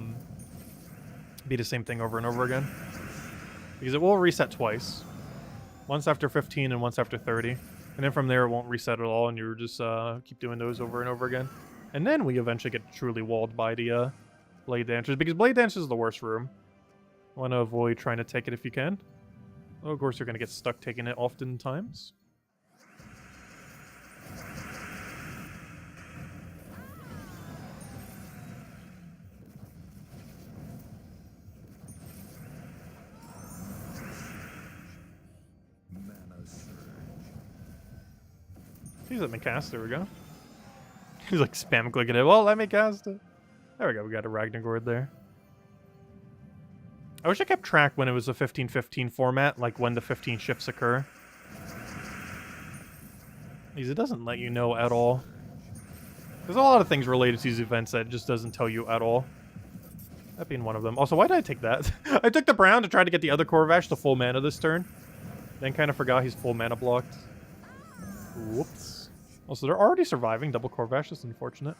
be the same thing over and over again. Because it will reset twice. Once after 15 and once after 30. And then from there, it won't reset at all, and you just keep doing those over and over again. And then we eventually get truly walled by the blade dancers. Because blade dancers is the worst room. Want to avoid trying to take it if you can. Well, of course, you're going to get stuck taking it oftentimes. Please let me cast. There we go. He's like spam clicking it. Well, let me cast it. There we go. We got a Ragnagord there. I wish I kept track when it was a 15-15 format, like when the 15 shifts occur. Because it doesn't let you know at all. There's a lot of things related to these events that it just doesn't tell you at all. That being one of them. Also, why did I take that? I took the brown to try to get the other Corvash to full mana this turn. Then kind of forgot he's full mana blocked. Whoops. Also, they're already surviving double Corvash. That's unfortunate.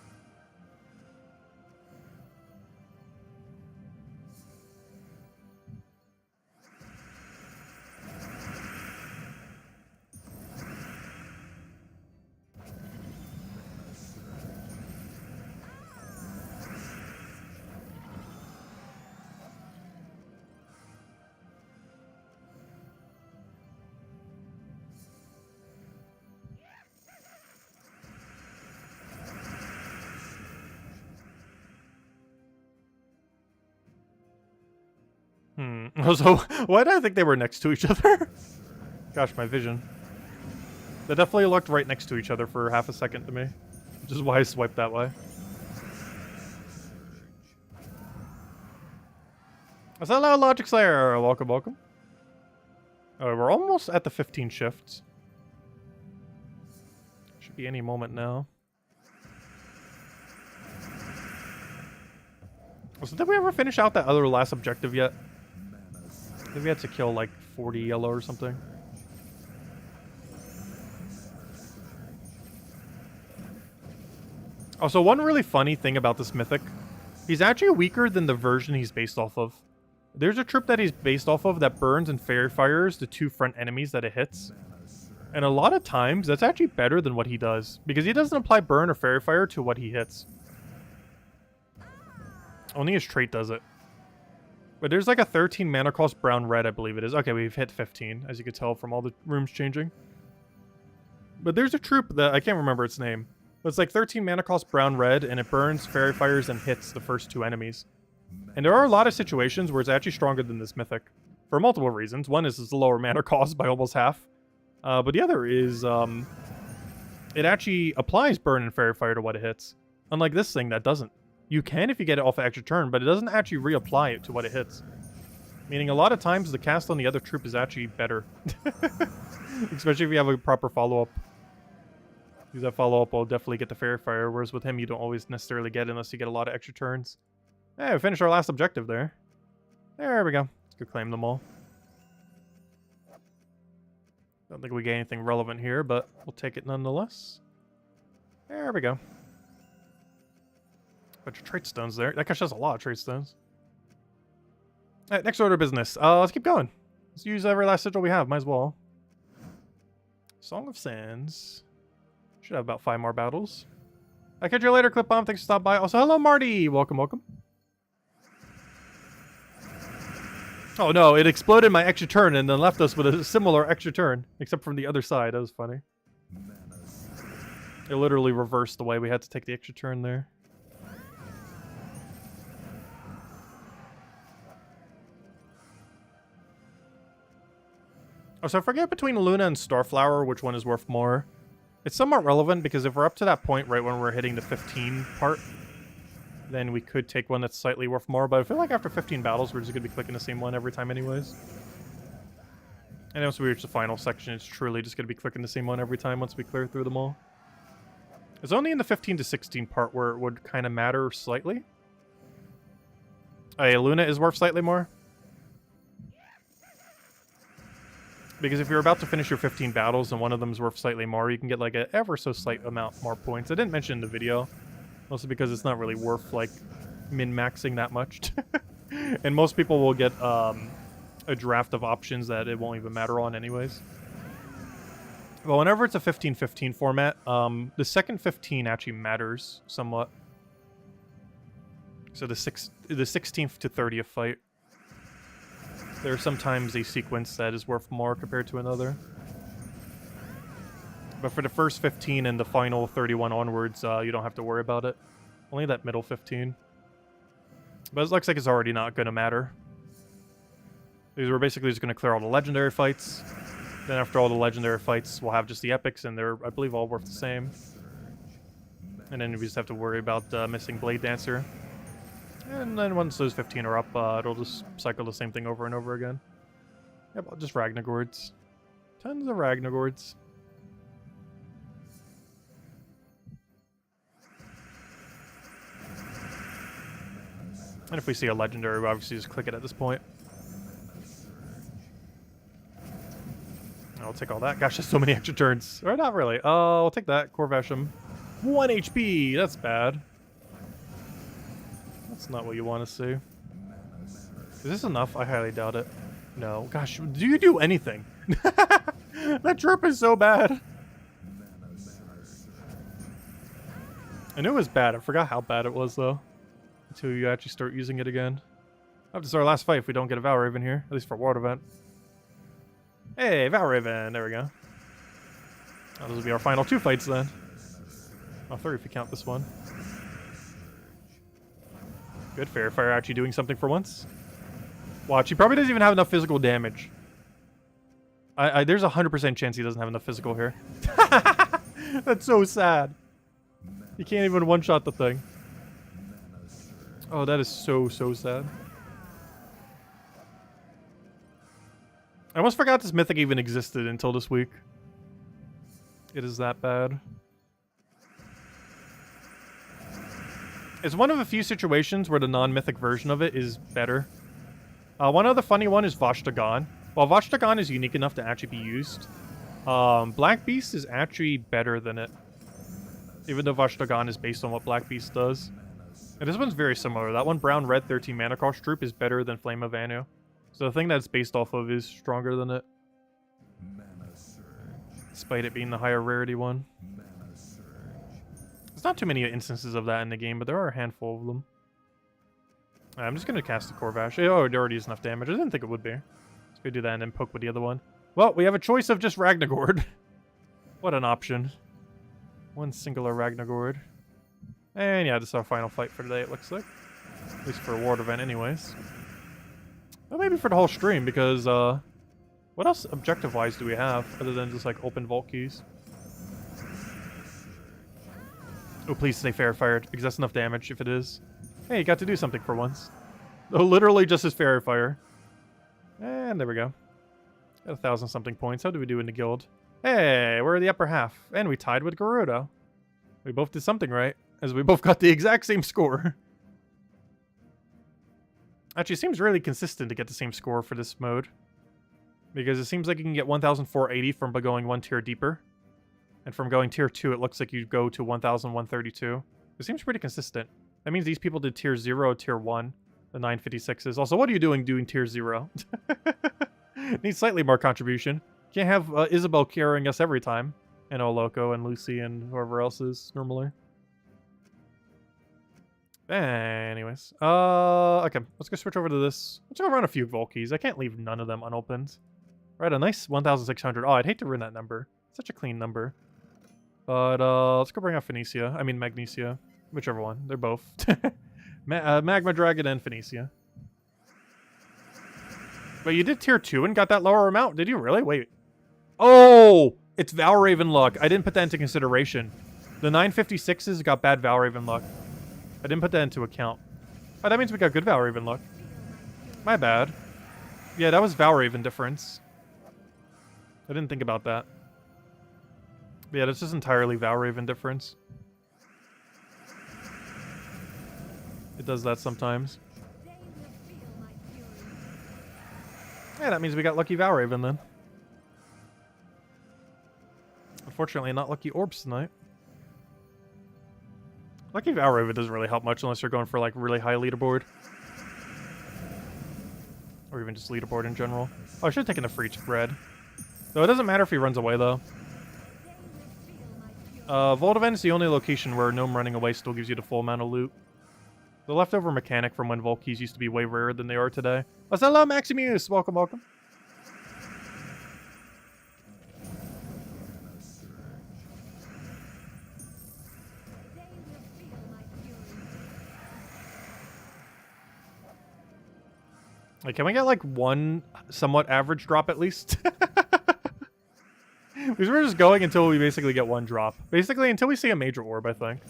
So, why did I think they were next to each other? Gosh, my vision. They definitely looked right next to each other for half a second to me. Which is why I swiped that way. Hello, Logic Slayer! Welcome, welcome. Alright, we're almost at the 15 shifts. Should be any moment now. So did we ever finish out that other last objective yet? I think we had to kill like 40 yellow or something. Also, one really funny thing about this Mythic, he's actually weaker than the version he's based off of. There's a troop that he's based off of that burns and fairy fires the two front enemies that it hits. And a lot of times, that's actually better than what he does, because he doesn't apply burn or fairy fire to what he hits. Only his trait does it. But there's like a 13 mana cost brown-red, I believe it is. Okay, we've hit 15, as you can tell from all the rooms changing. But there's a troop that, I can't remember its name. But it's like 13 mana cost brown-red, and it burns, fairy fires, and hits the first two enemies. And there are a lot of situations where it's actually stronger than this Mythic. For multiple reasons. One is it's a lower mana cost by almost half. But the other is, it actually applies burn and fairy fire to what it hits. Unlike this thing that doesn't. You can if you get it off an extra turn, but it doesn't actually reapply it to what it hits. Meaning a lot of times the cast on the other troop is actually better. Especially if you have a proper follow-up. Because that follow-up will definitely get the fairy fire, whereas with him you don't always necessarily get it unless you get a lot of extra turns. Hey, we finished our last objective there. There we go. Let's go claim them all. Don't think we get anything relevant here, but we'll take it nonetheless. There we go. Bunch of trait stones there. That actually has a lot of trait stones. Alright, next order of business. Let's keep going. Let's use every last sigil we have. Might as well. Song of Sands. Should have about 5 more battles. I'll catch you later, Clip Bomb. Thanks for stopping by. Also, hello, Marty. Welcome, welcome. Oh no, it exploded my extra turn and then left us with a similar extra turn. Except from the other side. That was funny. It literally reversed the way we had to take the extra turn there. Oh, so I forget between Luna and Starflower which one is worth more. It's somewhat relevant because if we're up to that point right when we're hitting the 15 part, then we could take one that's slightly worth more. But I feel like after 15 battles, we're just going to be clicking the same one every time anyways. And once we reach the final section, it's truly just going to be clicking the same one every time once we clear through them all. It's only in the 15 to 16 part where it would kind of matter slightly. Hey, Luna is worth slightly more. Because if you're about to finish your 15 battles and one of them is worth slightly more, you can get like an ever so slight amount more points. I didn't mention in the video, mostly because it's not really worth like min-maxing that much. And most people will get a draft of options that it won't even matter on anyways. Well, whenever it's a 15-15 format, the second 15 actually matters somewhat. So the 16th to 30th fight. There's sometimes a sequence that is worth more compared to another. But for the first 15 and the final 31 onwards, you don't have to worry about it. Only that middle 15. But it looks like it's already not going to matter. Because we're basically just going to clear all the legendary fights. Then after all the legendary fights, we'll have just the epics, and they're, I believe, all worth the same. And then we just have to worry about missing Blade Dancer. And then once those 15 are up, it'll just cycle the same thing over and over again. Yep, just Ragnagords. Tons of Ragnagords. And if we see a legendary, we obviously just click it at this point. I'll take all that. Gosh, there's so many extra turns. Or not really. I'll take that. Corvasham. 1 HP. That's bad. That's not what you want to see. Is this enough? I highly doubt it. No. Gosh, do you do anything? That drip is so bad. I knew it was bad. I forgot how bad it was, though. Until you actually start using it again. Oh, this is our last fight if we don't get a Valraven here. At least for Ward Event. Hey, Valraven. There we go. Oh, those will be our final 2 fights then. Oh, 3 if you count this one. Good. Fair Fire actually doing something for once. Watch, he probably doesn't even have enough physical damage. There's a 100% chance he doesn't have enough physical here. That's so sad. You can't even one-shot the thing. Oh, that is so, so sad. I almost forgot this Mythic even existed until this week. It is that bad. It's one of a few situations where the non-Mythic version of it is better. One other funny one is Vashtagan. While Vashtagan is unique enough to actually be used, Black Beast is actually better than it. Even though Vashtagan is based on what Black Beast does. And this one's very similar. That one, Brown Red 13 mana cost troop, is better than Flame of Anu. So the thing that's based off of is stronger than it. Despite it being the higher rarity one. There's not too many instances of that in the game, but there are a handful of them. I'm just going to cast the Corvash. Oh, it already is enough damage. I didn't think it would be. Let's go do that and then poke with the other one. Well, we have a choice of just Ragnagord. What an option. One singular Ragnagord. And yeah, this is our final fight for today, it looks like. At least for a Ward Event anyways. Well, maybe for the whole stream, because, what else objective-wise do we have, other than just, like, open vault keys? Oh, please stay fair fired, because that's enough damage if it is. Hey, you got to do something for once. Oh, literally just as fair fire. And there we go. Got 1,000-something points. How do we do in the guild? Hey, we're in the upper half. And we tied with Gerudo. We both did something right, as we both got the exact same score. Actually, it seems really consistent to get the same score for this mode. Because it seems like you can get 1,480 from going 1 tier deeper. And from going tier 2, it looks like you go to 1,132. It seems pretty consistent. That means these people did tier 0, tier 1, the 956s. Also, what are you doing tier 0? Needs slightly more contribution. Can't have Isabel carrying us every time. And Oloco and Lucy and whoever else is normally. Anyways. Okay, let's go switch over to this. Let's go run a few Volkeys. I can't leave none of them unopened. Right, a nice 1,600. Oh, I'd hate to ruin that number. Such a clean number. But, let's go bring out Phoenicia. I mean, Magnesia. Whichever one. They're both. Magma Dragon and Phoenicia. But you did tier 2 and got that lower amount. Did you really? Wait. Oh! It's Valraven luck. I didn't put that into consideration. The 956s got bad Valraven luck. I didn't put that into account. Oh, that means we got good Valraven luck. My bad. Yeah, that was Valraven difference. I didn't think about that. But yeah, that's just entirely Valraven difference. It does that sometimes. Yeah, that means we got lucky Valraven then. Unfortunately, not lucky orbs tonight. Lucky Valraven doesn't really help much unless you're going for like really high leaderboard. Or even just leaderboard in general. Oh, I should have taken the free red. Though it doesn't matter if he runs away though. Voldivan is the only location where gnome running away still gives you the full amount of loot. The leftover mechanic from when Volkeys used to be way rarer than they are today. Oh, hello, Maximus! Welcome, welcome. Like, can we get like one somewhat average drop at least? Because we're just going until we basically get one drop. Basically, until we see a major orb, I think.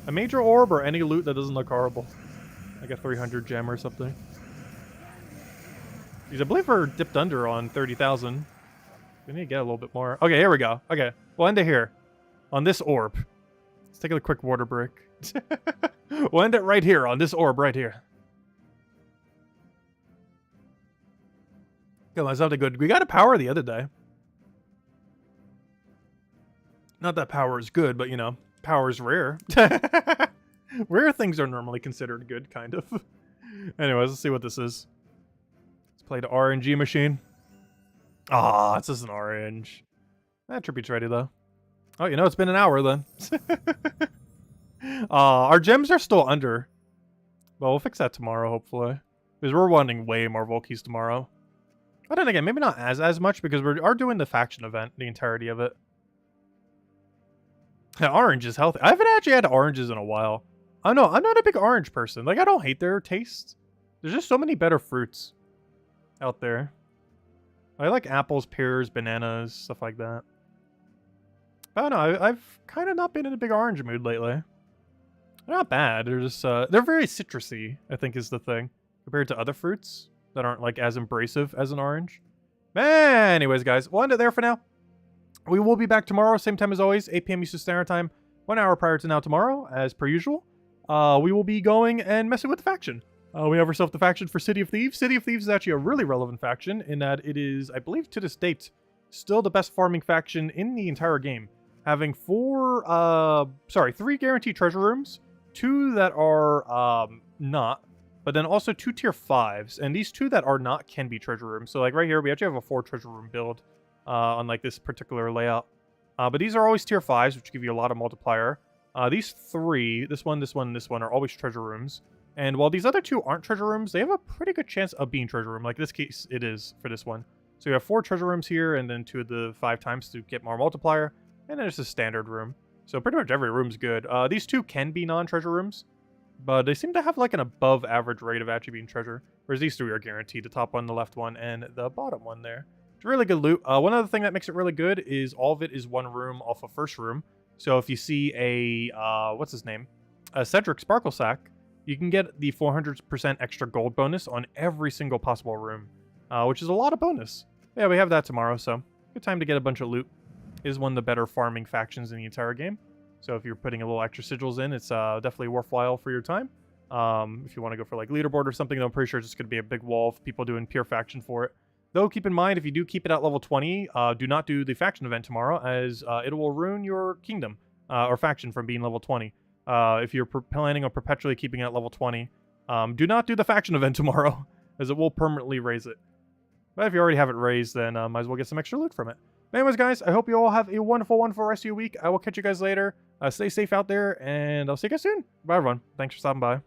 A major orb or any loot that doesn't look horrible. Like a 300 gem or something. Because I believe we're dipped under on 30,000. We need to get a little bit more. Okay, here we go. Okay, we'll end it here. On this orb. Let's take a quick water break. We'll end it right here on this orb right here. Come on, something good. We got a power the other day. Not that power is good, but you know, power is rare. Rare things are normally considered good, kind of. Anyways, let's see what this is. Let's play the RNG machine. Ah, it's just an orange. That tribute's ready, though. Oh, you know, it's been an hour, then. Our gems are still under. But we'll fix that tomorrow, hopefully. Because we're wanting way more Volkeys tomorrow. But then again, maybe not as much, because we are doing the faction event, the entirety of it. Yeah, orange is healthy. I haven't actually had oranges in a while. I don't know, I'm not a big orange person. Like, I don't hate their taste. There's just so many better fruits out there. I like apples, pears, bananas, stuff like that. But I don't know, I've kind of not been in a big orange mood lately. They're not bad, they're just, they're very citrusy, I think is the thing. Compared to other fruits that aren't, like, as abrasive as an orange. Anyways, guys, we'll end it there for now. We will be back tomorrow, same time as always, 8 p.m. Eastern Standard Time, 1 hour prior to now tomorrow, as per usual. We will be going and messing with the faction. We have ourselves the faction for City of Thieves. City of Thieves is actually a really relevant faction in that it is, I believe to this date, still the best farming faction in the entire game. Having 3 guaranteed treasure rooms, 2 that are not, but then also 2 tier 5s, and these 2 that are not can be treasure rooms. So like right here, we actually have a 4 treasure room build on like this particular layout. But these are always tier 5s, which give you a lot of multiplier. These 3, this one, and this one, are always treasure rooms. And while these other 2 aren't treasure rooms, they have a pretty good chance of being treasure room. Like this case, it is for this one. So you have 4 treasure rooms here, and then 2 of the 5 times to get more multiplier. And then there's a standard room. So pretty much every room's good. These 2 can be non-treasure rooms, but they seem to have like an above average rate of actually being treasure. Whereas these 3 are guaranteed. The top one, the left one, and the bottom one there. It's really good loot. One other thing that makes it really good is all of it is 1 room off of first room. So if you see a, what's his name? A Cedric Sparkle Sack, you can get the 400% extra gold bonus on every single possible room, which is a lot of bonus. Yeah, we have that tomorrow, so good time to get a bunch of loot. It is one of the better farming factions in the entire game. So if you're putting a little extra sigils in, it's definitely worthwhile for your time. If you want to go for like leaderboard or something, though, I'm pretty sure it's just going to be a big wall of people doing pure faction for it. Though, keep in mind, if you do keep it at level 20, do not do the faction event tomorrow, as it will ruin your kingdom or faction from being level 20. If you're planning on perpetually keeping it at level 20, do not do the faction event tomorrow, as it will permanently raise it. But if you already have it raised, then might as well get some extra loot from it. But anyways, guys, I hope you all have a wonderful rest of your week. I will catch you guys later. Stay safe out there, and I'll see you guys soon. Bye, everyone. Thanks for stopping by.